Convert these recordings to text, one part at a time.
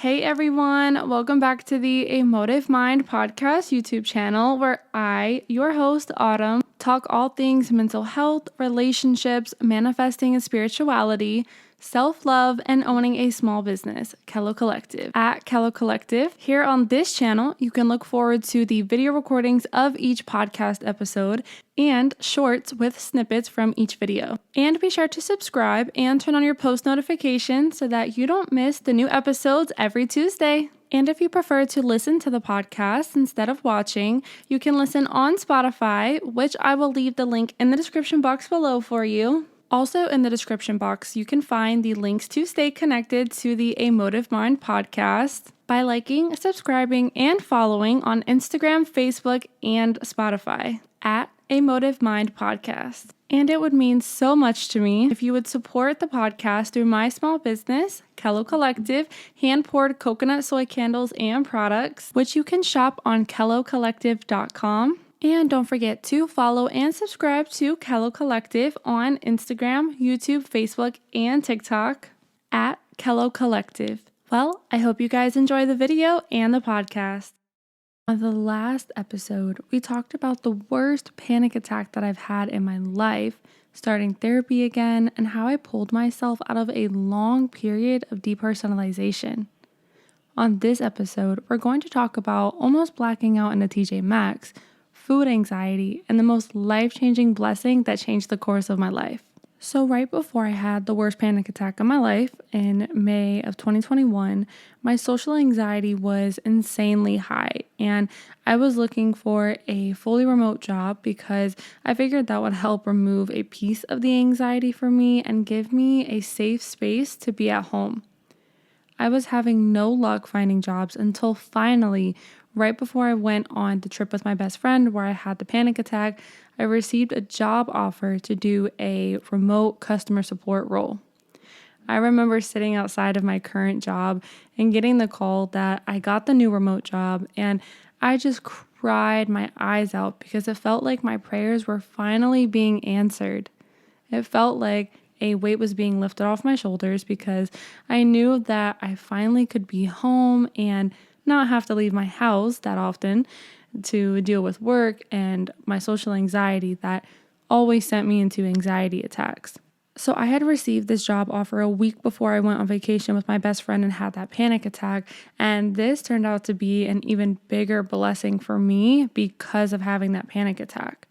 Hey everyone, welcome back to the A MOTIV MIND podcast YouTube channel where I, your host Autumn, talk all things mental health, relationships, manifesting and spirituality, self-love, and owning a small business, Kello Collective. At Kello Collective, here on this channel, you can look forward to the video recordings of each podcast episode and shorts with snippets from each video. And be sure to subscribe and turn on your post notifications so that you don't miss the new episodes every Tuesday. And if you prefer to listen to the podcast instead of watching, you can listen on Spotify, which I will leave the link in the description box below for you. Also in the description box, you can find the links to stay connected to the A MOTIV MIND podcast by liking, subscribing, and following on Instagram, Facebook, and Spotify at A MOTIV MIND podcast. And it would mean so much to me if you would support the podcast through my small business, Kello Collective, hand-poured coconut soy candles and products, which you can shop on kellocollective.com. And don't forget to follow and subscribe to Kello Collective on Instagram, YouTube, Facebook, and TikTok at Kello Collective. Well, I hope you guys enjoy the video and the podcast. On the last episode, we talked about the worst panic attack that I've had in my life, starting therapy again, and how I pulled myself out of a long period of depersonalization. On this episode, we're going to talk about almost blacking out in a TJ Maxx, food anxiety, and the most life-changing blessing that changed the course of my life. So right before I had the worst panic attack of my life in May of 2021, my social anxiety was insanely high, and I was looking for a fully remote job because I figured that would help remove a piece of the anxiety for me and give me a safe space to be at home. I was having no luck finding jobs until finally, right before I went on the trip with my best friend where I had the panic attack, I received a job offer to do a remote customer support role. I remember sitting outside of my current job and getting the call that I got the new remote job, and I just cried my eyes out because it felt like my prayers were finally being answered. It felt like a weight was being lifted off my shoulders because I knew that I finally could be home and not have to leave my house that often to deal with work and my social anxiety that always sent me into anxiety attacks. So I had received this job offer a week before I went on vacation with my best friend and had that panic attack. And this turned out to be an even bigger blessing for me because of having that panic attack.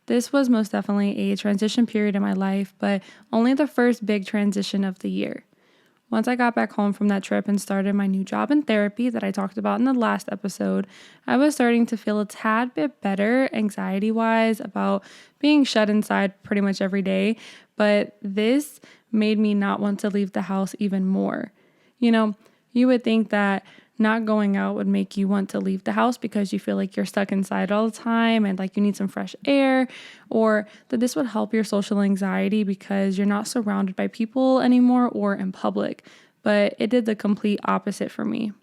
This was most definitely a transition period in my life, but only the first big transition of the year. Once I got back home from that trip and started my new job in therapy that I talked about in the last episode, I was starting to feel a tad bit better anxiety-wise about being shut inside pretty much every day, but this made me not want to leave the house even more. You would think that not going out would make you want to leave the house because you feel like you're stuck inside all the time and like you need some fresh air, or that this would help your social anxiety because you're not surrounded by people anymore or in public. But it did the complete opposite for me.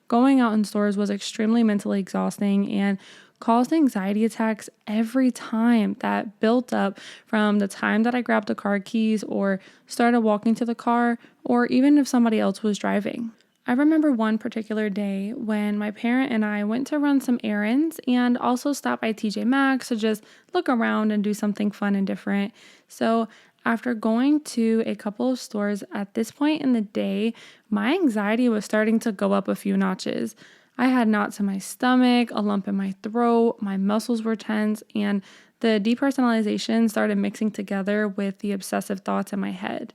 Going out in stores was extremely mentally exhausting and caused anxiety attacks every time that built up from the time that I grabbed the car keys or started walking to the car, or even if somebody else was driving. I remember one particular day when my parent and I went to run some errands and also stop by TJ Maxx to just look around and do something fun and different. So after going to a couple of stores at this point in the day, my anxiety was starting to go up a few notches. I had knots in my stomach, a lump in my throat, my muscles were tense, and the depersonalization started mixing together with the obsessive thoughts in my head.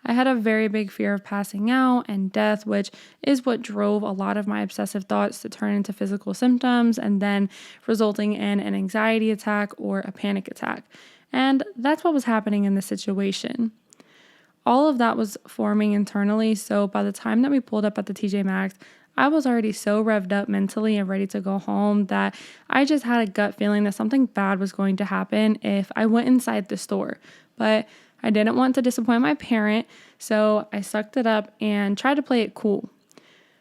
I had a very big fear of passing out and death, which is what drove a lot of my obsessive thoughts to turn into physical symptoms and then resulting in an anxiety attack or a panic attack. And that's what was happening in this situation. All of that was forming internally, so by the time that we pulled up at the TJ Maxx, I was already so revved up mentally and ready to go home that I just had a gut feeling that something bad was going to happen if I went inside the store. But I didn't want to disappoint my parent, so I sucked it up and tried to play it cool.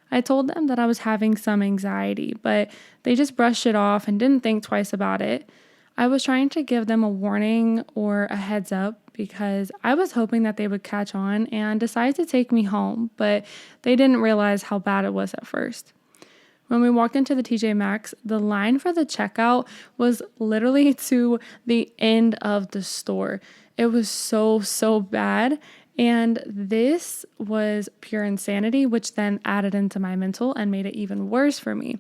I told them that I was having some anxiety, but they just brushed it off and didn't think twice about it. I was trying to give them a warning or a heads up because I was hoping that they would catch on and decide to take me home, but they didn't realize how bad it was at first. When we walked into the TJ Maxx, the line for the checkout was literally to the end of the store. It was so bad. And this was pure insanity, which then added into my mental and made it even worse for me.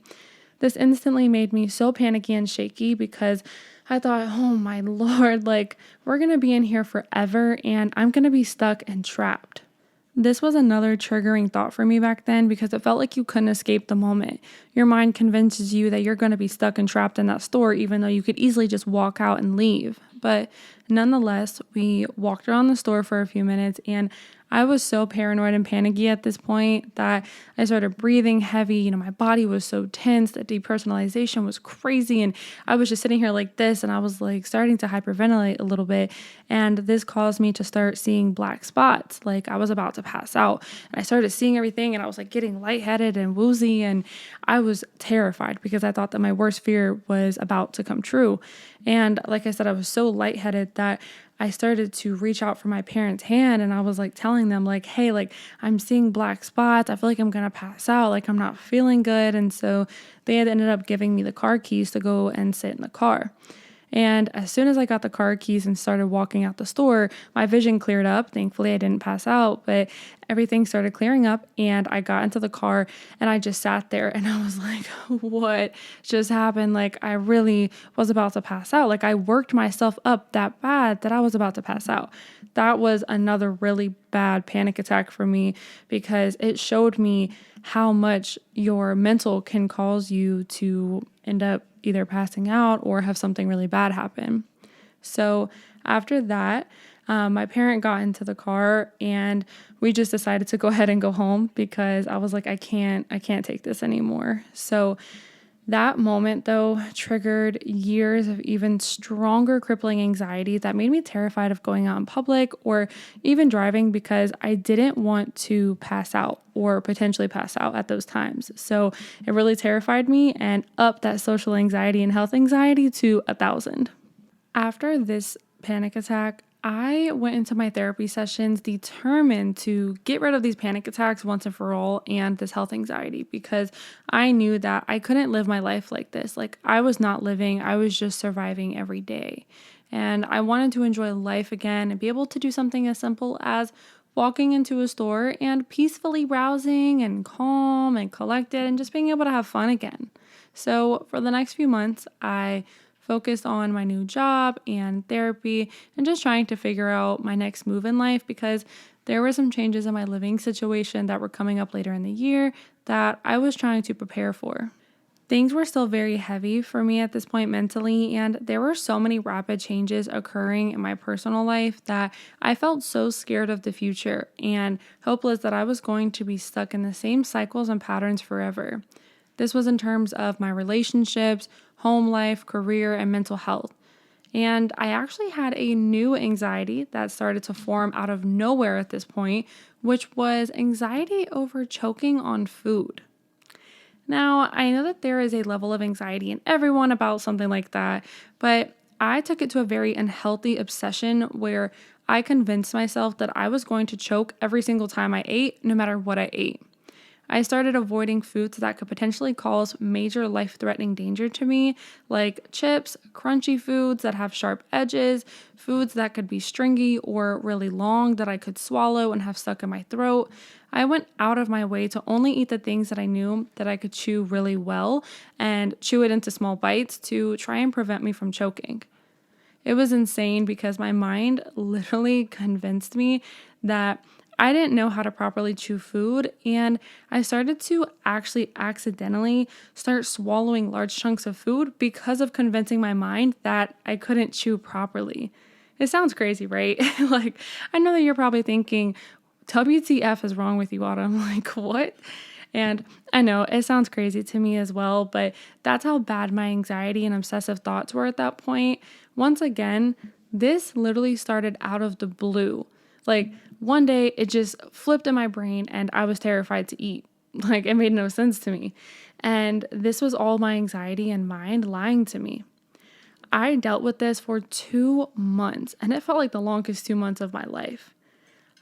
This instantly made me so panicky and shaky because I thought, oh my Lord, like we're going to be in here forever and I'm going to be stuck and trapped. This was another triggering thought for me back then because it felt like you couldn't escape the moment. Your mind convinces you that you're going to be stuck and trapped in that store, even though you could easily just walk out and leave. But nonetheless, we walked around the store for a few minutes and I was so paranoid and panicky at this point that I started breathing heavy. My body was so tense. The depersonalization was crazy. And I was just sitting here like this and I was like starting to hyperventilate a little bit. And this caused me to start seeing black spots. Like I was about to pass out. And I started seeing everything and I was like getting lightheaded and woozy. And I was terrified because I thought that my worst fear was about to come true. And like I said, I was so lightheaded that I started to reach out for my parents' hand and I was like telling them like, hey, like I'm seeing black spots. I feel like I'm going to pass out. Like I'm not feeling good. And so they had ended up giving me the car keys to go and sit in the car. And as soon as I got the car keys and started walking out the store, my vision cleared up. Thankfully, I didn't pass out, but everything started clearing up and I got into the car and I just sat there and I was like, what just happened? Like I really was about to pass out. Like I worked myself up that bad that I was about to pass out. That was another really bad panic attack for me because it showed me how much your mental can cause you to end up either passing out or have something really bad happen. So after that, my parent got into the car and we just decided to go ahead and go home because I was like, I can't take this anymore. So that moment though triggered years of even stronger crippling anxiety that made me terrified of going out in public or even driving because I didn't want to pass out or potentially pass out at those times. So it really terrified me and upped that social anxiety and health anxiety to 1,000. After this panic attack, I went into my therapy sessions determined to get rid of these panic attacks once and for all and this health anxiety because I knew that I couldn't live my life like this. Like I was not living, I was just surviving every day. And I wanted to enjoy life again and be able to do something as simple as walking into a store and peacefully browsing and calm and collected and just being able to have fun again. So for the next few months, I focused on my new job and therapy and just trying to figure out my next move in life because there were some changes in my living situation that were coming up later in the year that I was trying to prepare for. Things were still very heavy for me at this point mentally, and there were so many rapid changes occurring in my personal life that I felt so scared of the future and hopeless that I was going to be stuck in the same cycles and patterns forever. This was in terms of my relationships, home life, career, and mental health. And I actually had a new anxiety that started to form out of nowhere at this point, which was anxiety over choking on food. Now, I know that there is a level of anxiety in everyone about something like that, but I took it to a very unhealthy obsession where I convinced myself that I was going to choke every single time I ate, no matter what I ate. I started avoiding foods that could potentially cause major life-threatening danger to me, like chips, crunchy foods that have sharp edges, foods that could be stringy or really long that I could swallow and have stuck in my throat. I went out of my way to only eat the things that I knew that I could chew really well and chew it into small bites to try and prevent me from choking. It was insane because my mind literally convinced me that I didn't know how to properly chew food, and I started to actually accidentally start swallowing large chunks of food because of convincing my mind that I couldn't chew properly. It sounds crazy, right? Like, I know that you're probably thinking, WTF is wrong with you, Autumn? Like, what? And I know it sounds crazy to me as well, but that's how bad my anxiety and obsessive thoughts were at that point. Once again, this literally started out of the blue. Like one day it just flipped in my brain and I was terrified to eat. Like it made no sense to me. And this was all my anxiety and mind lying to me. I dealt with this for 2 months, and it felt like the longest 2 months of my life.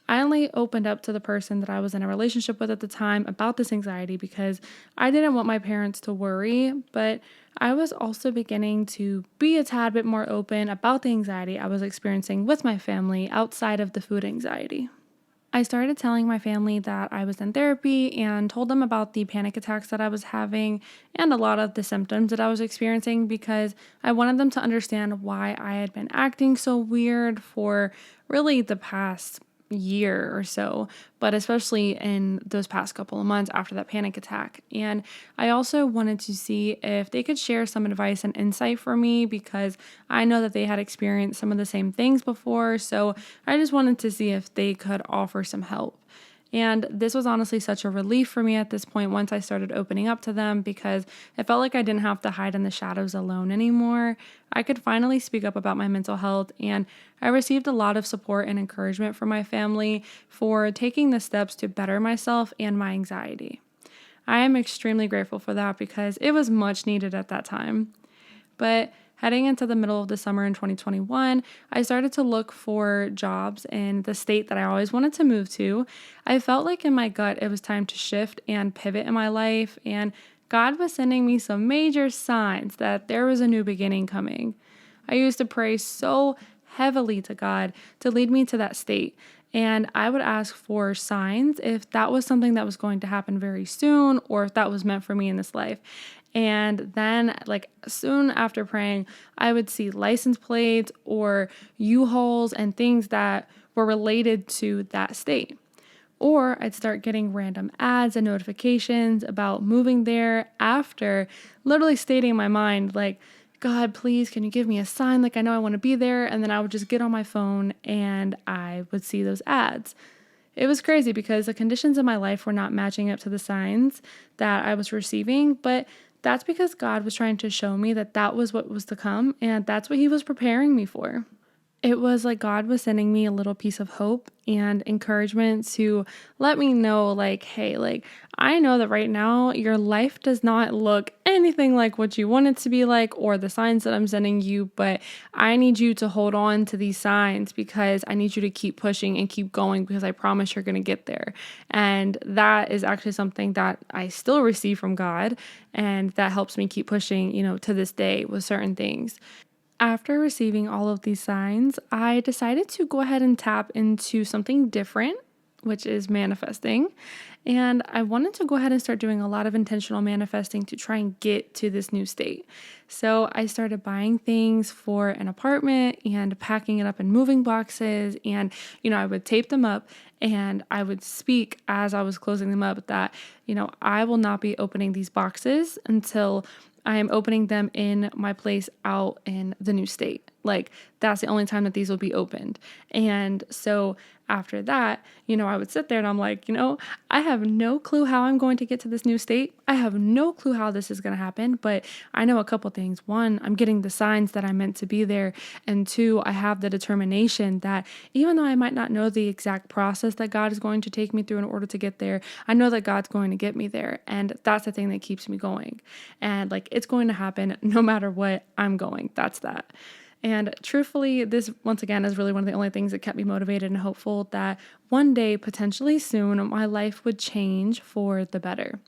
I only opened up to the person that I was in a relationship with at the time about this anxiety because I didn't want my parents to worry, but I was also beginning to be a tad bit more open about the anxiety I was experiencing with my family outside of the food anxiety. I started telling my family that I was in therapy and told them about the panic attacks that I was having and a lot of the symptoms that I was experiencing because I wanted them to understand why I had been acting so weird for really the past year or so, but especially in those past couple of months after that panic attack. And I also wanted to see if they could share some advice and insight for me because I know that they had experienced some of the same things before. So I just wanted to see if they could offer some help. And this was honestly such a relief for me at this point once I started opening up to them because it felt like I didn't have to hide in the shadows alone anymore. I could finally speak up about my mental health, and I received a lot of support and encouragement from my family for taking the steps to better myself and my anxiety. I am extremely grateful for that because it was much needed at that time. But heading into the middle of the summer in 2021, I started to look for jobs in the state that I always wanted to move to. I felt like in my gut it was time to shift and pivot in my life, and God was sending me some major signs that there was a new beginning coming. I used to pray so heavily to God to lead me to that state. And I would ask for signs if that was something that was going to happen very soon or if that was meant for me in this life. And then, like, soon after praying, I would see license plates or U-Hauls and things that were related to that state. Or I'd start getting random ads and notifications about moving there after literally stating in my mind, like, God, please, can you give me a sign? Like, I know I want to be there. And then I would just get on my phone and I would see those ads. It was crazy because the conditions in my life were not matching up to the signs that I was receiving, but that's because God was trying to show me that that was what was to come, and that's what He was preparing me for. It was like God was sending me a little piece of hope and encouragement to let me know, like, hey, like, I know that right now your life does not look anything like what you want it to be like or the signs that I'm sending you, but I need you to hold on to these signs because I need you to keep pushing and keep going because I promise you're going to get there. And that is actually something that I still receive from God, and that helps me keep pushing, to this day with certain things. After receiving all of these signs, I decided to go ahead and tap into something different, which is manifesting. And I wanted to go ahead and start doing a lot of intentional manifesting to try and get to this new state. So I started buying things for an apartment and packing it up in moving boxes. And, I would tape them up and I would speak as I was closing them up that, I will not be opening these boxes until I am opening them in my place out in the new state. Like, that's the only time that these will be opened. And so after that, I would sit there and I'm like, I have no clue how I'm going to get to this new state. I have no clue how this is going to happen, but I know a couple things. One, I'm getting the signs that I'm meant to be there. And two, I have the determination that even though I might not know the exact process that God is going to take me through in order to get there, I know that God's going to get me there. And that's the thing that keeps me going. And like, it's going to happen no matter what. I'm going. That's that. And truthfully, this, once again, is really one of the only things that kept me motivated and hopeful that one day, potentially soon, my life would change for the better.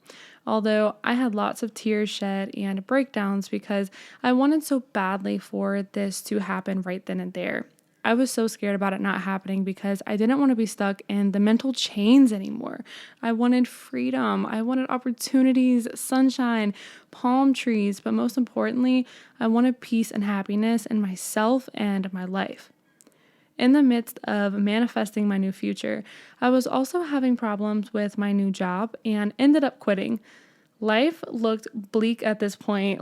Although I had lots of tears shed and breakdowns because I wanted so badly for this to happen right then and there. I was so scared about it not happening because I didn't want to be stuck in the mental chains anymore. I wanted freedom. I wanted opportunities, sunshine, palm trees, but most importantly, I wanted peace and happiness in myself and my life. In the midst of manifesting my new future, I was also having problems with my new job and ended up quitting. Life looked bleak at this point.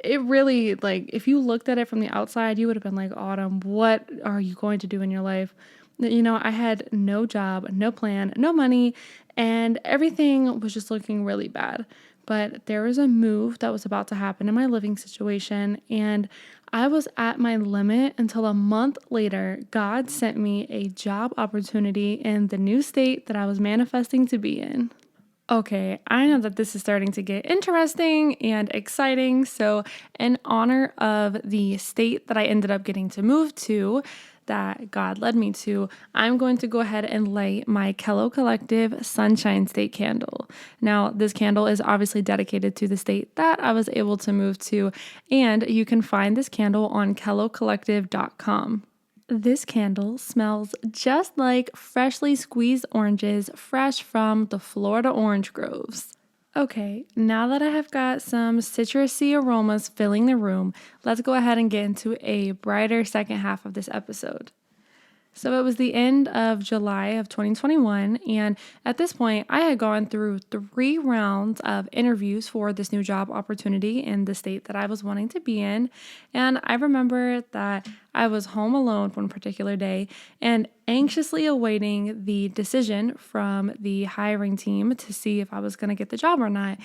It really, if you looked at it from the outside, you would have been like, Autumn, what are you going to do in your life? I had no job, no plan, no money, and everything was just looking really bad. But there was a move that was about to happen in my living situation, and I was at my limit until a month later, God sent me a job opportunity in the new state that I was manifesting to be in. Okay, I know that this is starting to get interesting and exciting. So, in honor of the state that I ended up getting to move to, that God led me to, I'm going to go ahead and light my Kello Collective Sunshine State candle. Now, this candle is obviously dedicated to the state that I was able to move to, and you can find this candle on kellocollective.com. This candle smells just like freshly squeezed oranges, fresh from the Florida orange groves. Okay, now that I have got some citrusy aromas filling the room, let's go ahead and get into a brighter second half of this episode. So it was the end of July of 2021, and at this point, I had gone through 3 rounds of interviews for this new job opportunity in the state that I was wanting to be in. And I remember that I was home alone one particular day and anxiously awaiting the decision from the hiring team to see if I was going to get the job or not.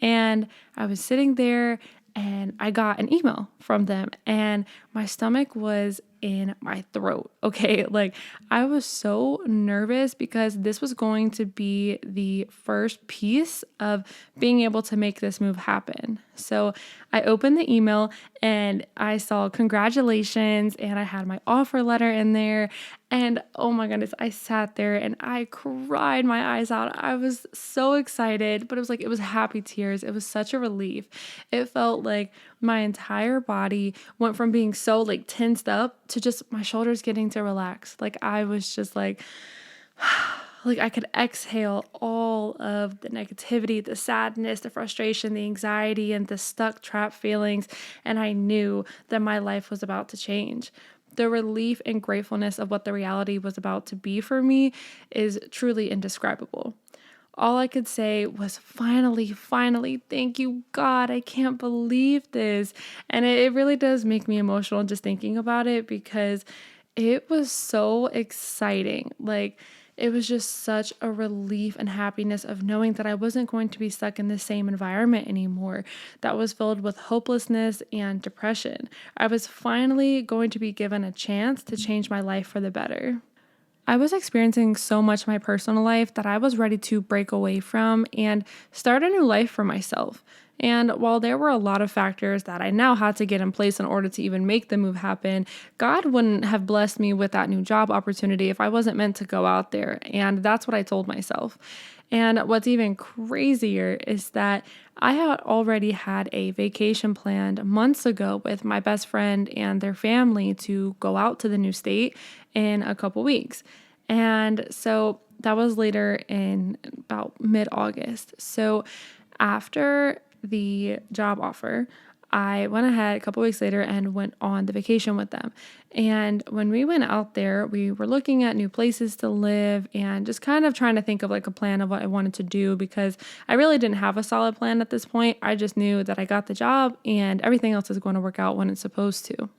And I was sitting there and I got an email from them, and my stomach was in my throat. Okay. Like, I was so nervous because this was going to be the first piece of being able to make this move happen. So I opened the email and I saw congratulations, and I had my offer letter in there. And oh my goodness, I sat there and I cried my eyes out. I was so excited, but it was happy tears. It was such a relief. It felt like my entire body went from being so like tensed up to just my shoulders getting to relax. Like, I was just like I could exhale all of the negativity, the sadness, the frustration, the anxiety, and the stuck trap feelings. And I knew that my life was about to change. The relief and gratefulness of what the reality was about to be for me is truly indescribable. All I could say was finally, thank you, God. I can't believe this. And it really does make me emotional just thinking about it, because it was so exciting. Like, it was just such a relief and happiness of knowing that I wasn't going to be stuck in the same environment anymore that was filled with hopelessness and depression. I was finally going to be given a chance to change my life for the better. I was experiencing so much in my personal life that I was ready to break away from and start a new life for myself. And while there were a lot of factors that I now had to get in place in order to even make the move happen, God wouldn't have blessed me with that new job opportunity if I wasn't meant to go out there. And that's what I told myself. And what's even crazier is that I had already had a vacation planned months ago with my best friend and their family to go out to the new state in a couple weeks. And so that was later in about mid-August. So after the job offer, I went ahead a couple weeks later and went on the vacation with them. And when we went out there, we were looking at new places to live and just kind of trying to think of like a plan of what I wanted to do, because I really didn't have a solid plan at this point. I just knew that I got the job and everything else is going to work out when it's supposed to.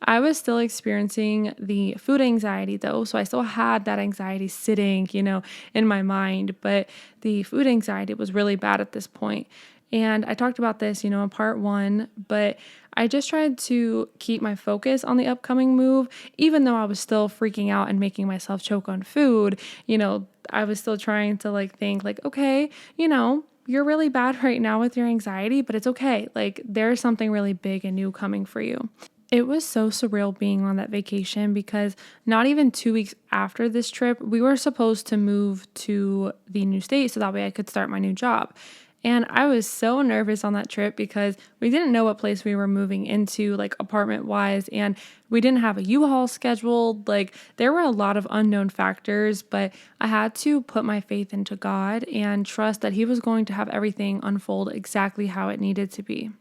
I was still experiencing the food anxiety though, so I still had that anxiety sitting, in my mind, but the food anxiety was really bad at this point. And I talked about this, in part 1, but I just tried to keep my focus on the upcoming move, even though I was still freaking out and making myself choke on food. I was still trying to think okay, you're really bad right now with your anxiety, but it's okay. Like, there's something really big and new coming for you. It was so surreal being on that vacation, because not even 2 weeks after this trip, we were supposed to move to the new state so that way I could start my new job. And I was so nervous on that trip because we didn't know what place we were moving into, apartment wise, and we didn't have a U-Haul scheduled. There were a lot of unknown factors, but I had to put my faith into God and trust that He was going to have everything unfold exactly how it needed to be.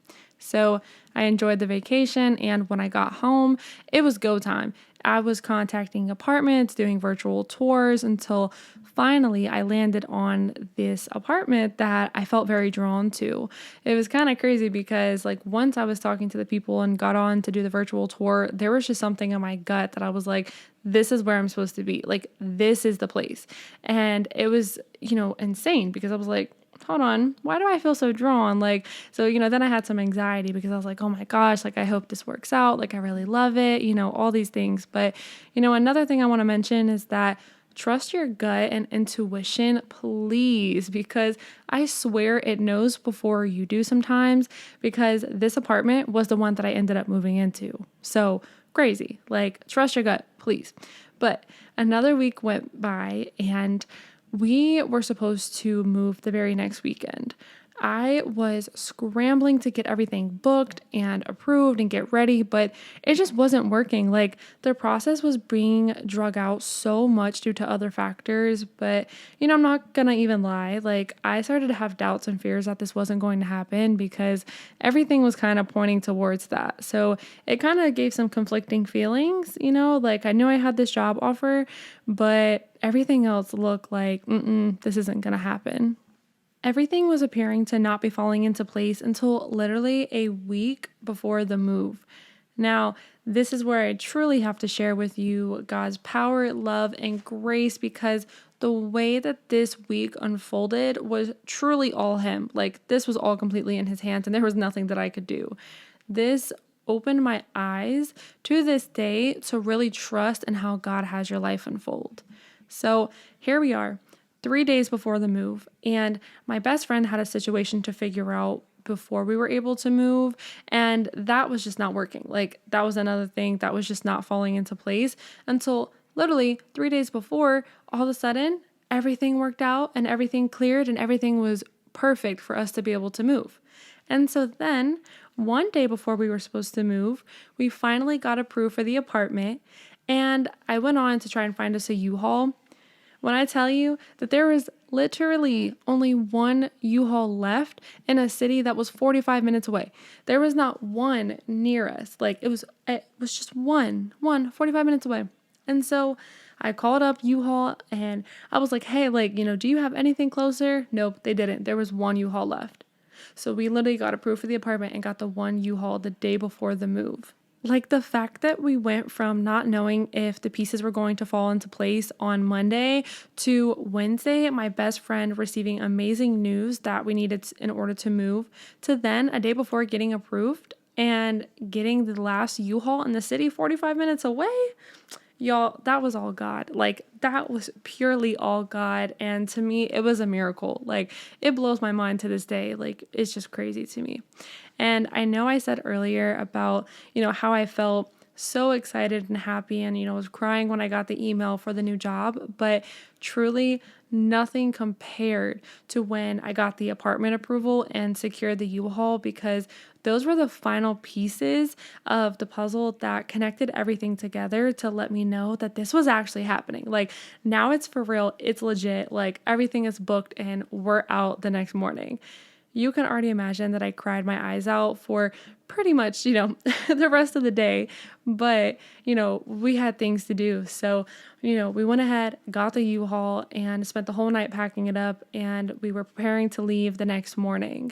So I enjoyed the vacation, and when I got home, it was go time. I was contacting apartments, doing virtual tours until finally I landed on this apartment that I felt very drawn to. It was kind of crazy because once I was talking to the people and got on to do the virtual tour, there was just something in my gut that I was like, this is where I'm supposed to be. This is the place. And it was, insane, because I was like, hold on, why do I feel so drawn? Then I had some anxiety because I was like, oh my gosh, I hope this works out. I really love it, all these things. But, another thing I want to mention is that trust your gut and intuition, please, because I swear it knows before you do sometimes, because this apartment was the one that I ended up moving into. So crazy. Like, trust your gut, please. But another week went by and we were supposed to move the very next weekend. I was scrambling to get everything booked and approved and get ready, but it just wasn't working. Like, the process was being drug out so much due to other factors. But, I'm not gonna even lie. Like, I started to have doubts and fears that this wasn't going to happen because everything was kind of pointing towards that. So it kind of gave some conflicting feelings, like I knew I had this job offer, but everything else looked like, this isn't gonna happen. Everything was appearing to not be falling into place until literally a week before the move. Now, this is where I truly have to share with you God's power, love, and grace, because the way that this week unfolded was truly all Him. Like, this was all completely in His hands, and there was nothing that I could do. This opened my eyes to this day to really trust in how God has your life unfold. So here we are, 3 days before the move, and my best friend had a situation to figure out before we were able to move, and that was just not working. Like, that was another thing that was just not falling into place until literally 3 days before, all of a sudden, everything worked out and everything cleared and everything was perfect for us to be able to move. And so then, one day before we were supposed to move, we finally got approved for the apartment, and I went on to try and find us a U-Haul. When I tell you that there was literally only one U-Haul left in a city that was 45 minutes away. There was not one near us. Like, it was just one 45 minutes away. And so I called up U-Haul and I was like, hey, do you have anything closer? Nope, they didn't. There was one U-Haul left. So we literally got approved for the apartment and got the one U-Haul the day before the move. Like, the fact that we went from not knowing if the pieces were going to fall into place on Monday to Wednesday, my best friend receiving amazing news that we needed in order to move, to then a day before getting approved and getting the last U-Haul in the city 45 minutes away. Y'all, that was all God. Like, that was purely all God. And to me, it was a miracle. Like, it blows my mind to this day. Like, it's just crazy to me. And I know I said earlier about, how I felt so excited and happy and, was crying when I got the email for the new job, but truly nothing compared to when I got the apartment approval and secured the U-Haul, because those were the final pieces of the puzzle that connected everything together to let me know that this was actually happening. Like, now it's for real, it's legit, like everything is booked and we're out the next morning. You can already imagine that I cried my eyes out for pretty much, the rest of the day. But, we had things to do. So, we went ahead, got the U-Haul, and spent the whole night packing it up. And we were preparing to leave the next morning.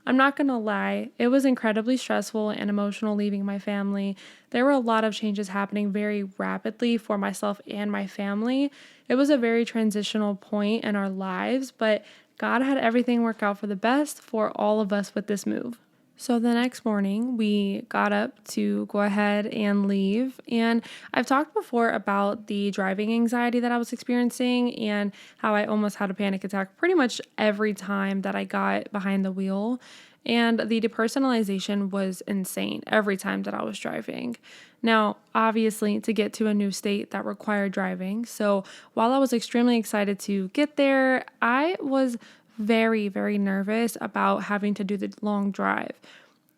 I'm not going to lie, it was incredibly stressful and emotional leaving my family. There were a lot of changes happening very rapidly for myself and my family. It was a very transitional point in our lives, but God had everything work out for the best for all of us with this move. So the next morning, we got up to go ahead and leave. And I've talked before about the driving anxiety that I was experiencing and how I almost had a panic attack pretty much every time that I got behind the wheel. And the depersonalization was insane every time that I was driving. Now, obviously, to get to a new state that required driving. So while I was extremely excited to get there, I was very, very nervous about having to do the long drive.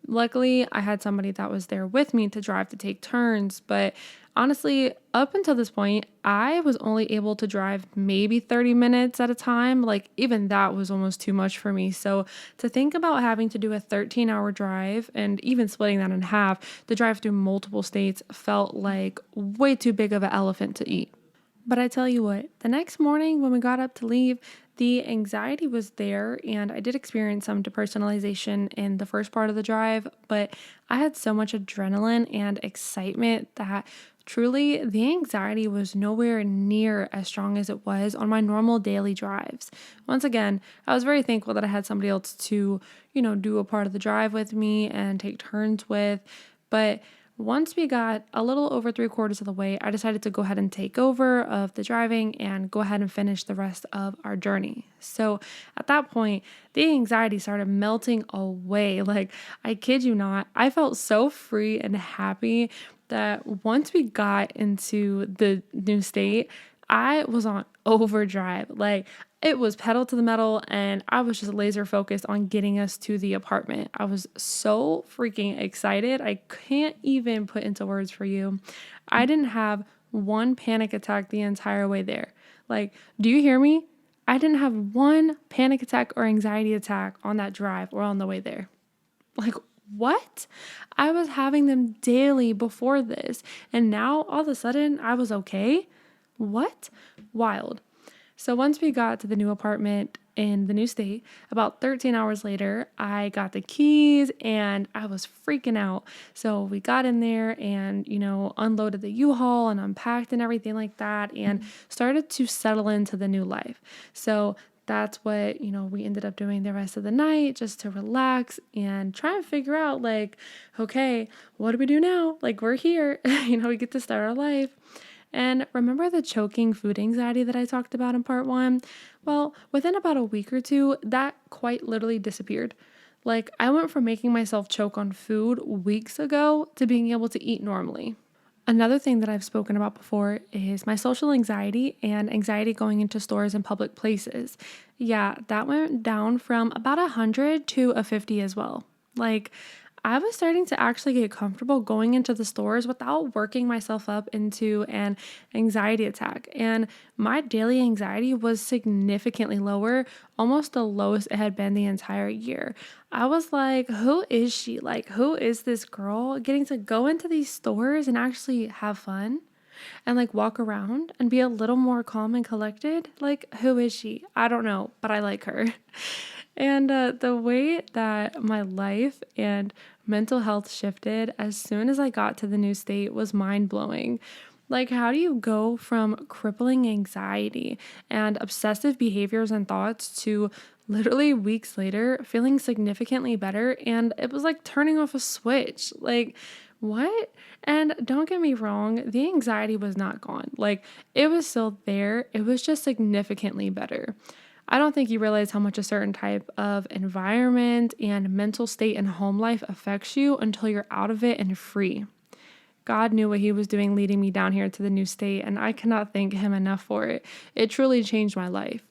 Luckily, I had somebody that was there with me to drive, to take turns, but honestly, up until this point, I was only able to drive maybe 30 minutes at a time. Like, even that was almost too much for me. So to think about having to do a 13-hour drive and even splitting that in half to drive through multiple states felt like way too big of an elephant to eat. But I tell you what, the next morning when we got up to leave, the anxiety was there, and I did experience some depersonalization in the first part of the drive, but I had so much adrenaline and excitement that truly the anxiety was nowhere near as strong as it was on my normal daily drives. Once again, I was very thankful that I had somebody else to, do a part of the drive with me and take turns with, but once we got a little over 3/4 of the way, I decided to go ahead and take over of the driving and go ahead and finish the rest of our journey. So at that point, the anxiety started melting away. Like, I kid you not, I felt so free and happy that once we got into the new state, I was on overdrive. Like, it was pedal to the metal, and I was just laser focused on getting us to the apartment. I was so freaking excited. I can't even put into words for you. I didn't have one panic attack the entire way there. Like, do you hear me? I didn't have one panic attack or anxiety attack on that drive or on the way there. Like, what? I was having them daily before this, and now all of a sudden I was okay? What? Wild. So once we got to the new apartment in the new state, about 13 hours later, I got the keys and I was freaking out. So we got in there and, unloaded the U-Haul and unpacked and everything like that and started to settle into the new life. So that's what, we ended up doing the rest of the night, just to relax and try and figure out, like, okay, what do we do now? Like, we're here, we get to start our life. And remember the choking food anxiety that I talked about in part 1? Well, within about a week or two, that quite literally disappeared. Like, I went from making myself choke on food weeks ago to being able to eat normally. Another thing that I've spoken about before is my social anxiety and anxiety going into stores and public places. Yeah, that went down from about 100 to a 50 as well. Like, I was starting to actually get comfortable going into the stores without working myself up into an anxiety attack. And my daily anxiety was significantly lower, almost the lowest it had been the entire year. I was like, who is she? Like, who is this girl getting to go into these stores and actually have fun? And like walk around and be a little more calm and collected? Like, who is she? I don't know, but I like her. And the way that my life and mental health shifted as soon as I got to the new state was mind blowing. Like, how do you go from crippling anxiety and obsessive behaviors and thoughts to literally weeks later feeling significantly better? And it was like turning off a switch. Like, what? And don't get me wrong, the anxiety was not gone. Like, it was still there. It was just significantly better. I don't think you realize how much a certain type of environment and mental state and home life affects you until you're out of it and free. God knew what he was doing leading me down here to the new state, and I cannot thank him enough for it. It truly changed my life.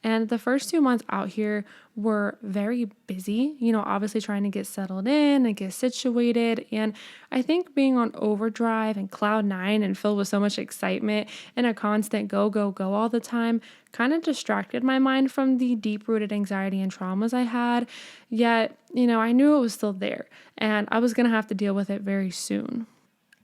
And the first 2 months out here were very busy, obviously trying to get settled in and get situated. And I think being on overdrive and cloud 9 and filled with so much excitement and a constant go, go, go all the time kind of distracted my mind from the deep-rooted anxiety and traumas I had. Yet, I knew it was still there and I was going to have to deal with it very soon.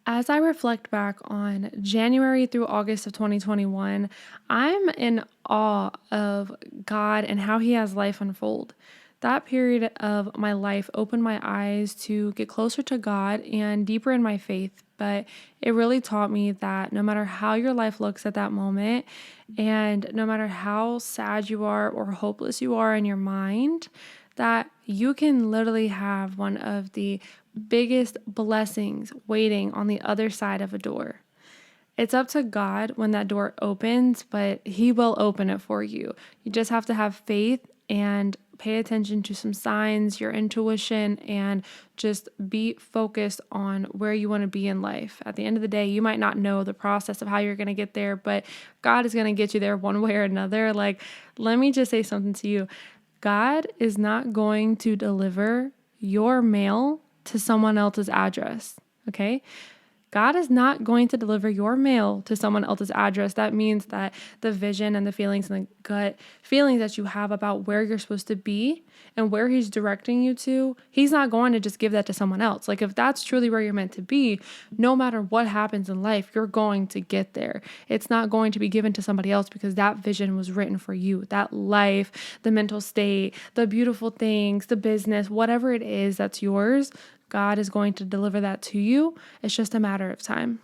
As I reflect back on January through August of 2021, I'm in awe of God and how he has life unfold. That period of my life opened my eyes to get closer to God and deeper in my faith. But it really taught me that no matter how your life looks at that moment, and no matter how sad you are or hopeless you are in your mind, that you can literally have one of the biggest blessings waiting on the other side of a door. It's up to God when that door opens, but he will open it for you. You just have to have faith and pay attention to some signs, your intuition, and just be focused on where you want to be in life. At the end of the day, you might not know the process of how you're going to get there, but God is going to get you there one way or another. Like, let me just say something to you. God is not going to deliver your mail to someone else's address, okay? God is not going to deliver your mail to someone else's address. That means that the vision and the feelings and the gut feelings that you have about where you're supposed to be and where he's directing you to, he's not going to just give that to someone else. Like, if that's truly where you're meant to be, no matter what happens in life, you're going to get there. It's not going to be given to somebody else because that vision was written for you. That life, the mental state, the beautiful things, the business, whatever it is that's yours, God is going to deliver that to you. It's just a matter of time.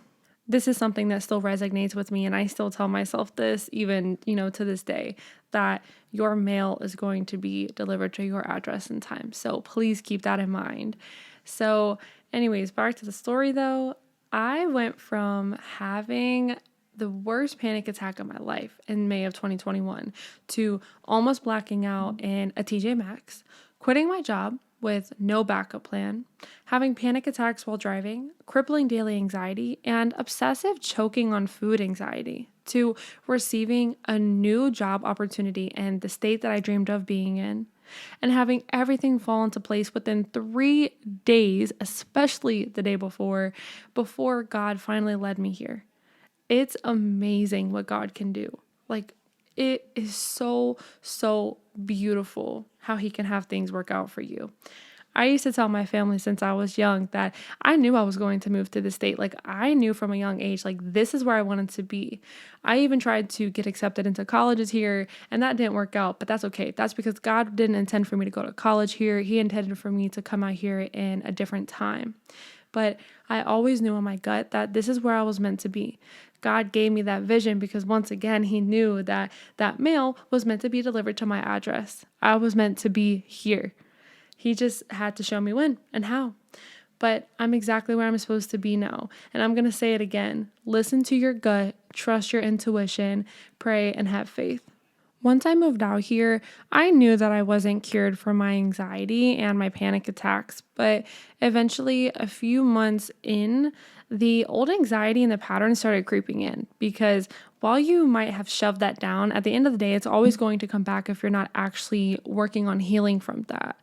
This is something that still resonates with me, and I still tell myself this even, to this day, that your mail is going to be delivered to your address in time. So please keep that in mind. So Anyways, back to the story though. I went from having the worst panic attack of my life in May of 2021 to almost blacking out in a TJ Maxx, quitting my job with no backup plan, having panic attacks while driving, crippling daily anxiety, and obsessive choking on food anxiety, to receiving a new job opportunity in the state that I dreamed of being in, and having everything fall into place within 3 days, especially the day before God finally led me here. It's amazing what God can do. Like, it is so, so beautiful how he can have things work out for you. I used to tell my family since I was young that I knew I was going to move to the state. Like, I knew from a young age, like, this is where I wanted to be. I even tried to get accepted into colleges here, and that didn't work out, but that's okay. That's because God didn't intend for me to go to college here. He intended for me to come out here in a different time. But I always knew in my gut that this is where I was meant to be. God gave me that vision because once again, he knew that that mail was meant to be delivered to my address. I was meant to be here. He just had to show me when and how. But I'm exactly where I'm supposed to be now. And I'm going to say it again. Listen to your gut, trust your intuition, pray, and have faith. Once I moved out here, I knew that I wasn't cured from my anxiety and my panic attacks, but eventually, a few months in, the old anxiety and the patterns started creeping in because while you might have shoved that down, at the end of the day, it's always going to come back if you're not actually working on healing from that.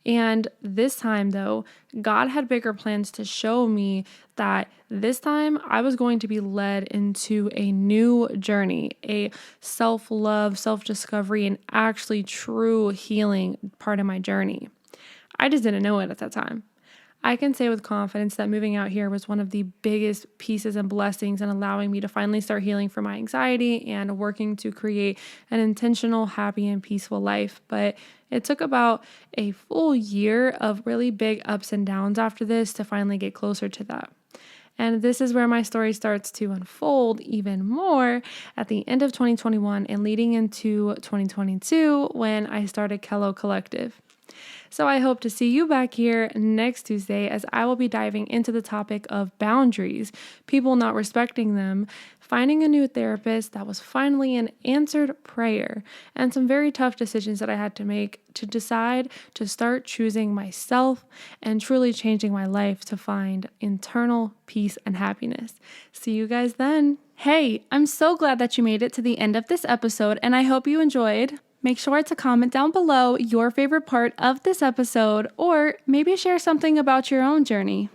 And this time, though, God had bigger plans to show me that this time I was going to be led into a new journey, a self-love, self-discovery, and actually true healing part of my journey. I just didn't know it at that time. I can say with confidence that moving out here was one of the biggest pieces and blessings in allowing me to finally start healing from my anxiety and working to create an intentional, happy, and peaceful life. But it took about a full year of really big ups and downs after this to finally get closer to that. And this is where my story starts to unfold even more at the end of 2021 and leading into 2022 when I started Kello Collective. So I hope to see you back here next Tuesday as I will be diving into the topic of boundaries, people not respecting them, finding a new therapist that was finally an answered prayer, and some very tough decisions that I had to make to decide to start choosing myself and truly changing my life to find internal peace and happiness. See you guys then. Hey, I'm so glad that you made it to the end of this episode, and I hope you enjoyed. Make sure to comment down below your favorite part of this episode, or maybe share something about your own journey.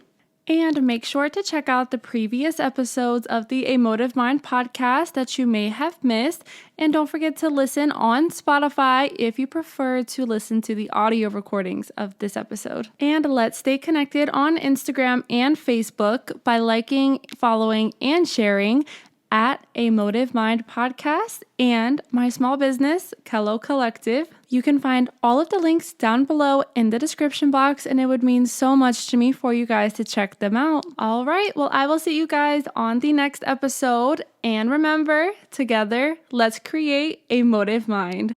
And make sure to check out the previous episodes of the A Motive Mind podcast that you may have missed. And don't forget to listen on Spotify if you prefer to listen to the audio recordings of this episode. And let's stay connected on Instagram and Facebook by liking, following, and sharing at A Motive Mind podcast and my small business, Kello Collective. You can find all of the links down below in the description box, and it would mean so much to me for you guys to check them out. All right, well, I will see you guys on the next episode. And remember, together, let's create a motive mind.